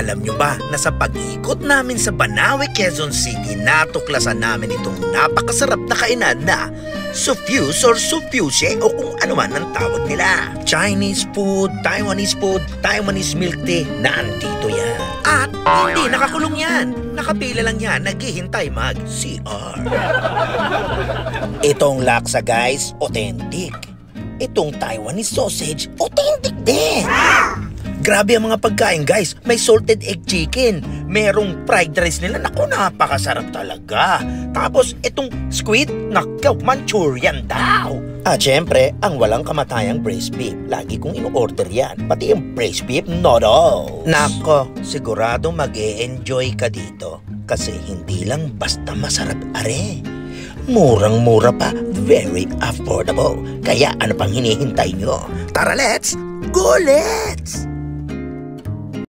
Alam nyo ba na sa pag-ikot namin sa Banawe, Quezon City, natuklasan namin itong napakasarap na kainan na sufuse or sufuse o kung ano man ang tawag nila. Chinese food, Taiwanese milk tea, nandito yan. At hindi nakakulong yan. Nakapila lang yan, naghihintay mag-CR. Itong laksa guys, authentic. Itong Taiwanese sausage, authentic din. Grabe ang mga pagkain guys, may salted egg chicken, merong fried rice nila, naku napakasarap talaga. Tapos itong squid, naku Manchurian daw. At syempre, ang walang kamatayang braised beef, lagi kong ino-order yan, pati yung braised beef noodle. Nako, sigurado mag-e-enjoy ka dito, kasi hindi lang basta masarap are. Murang-mura pa, very affordable. Kaya ano pang hinihintay nyo? Tara let's go let's!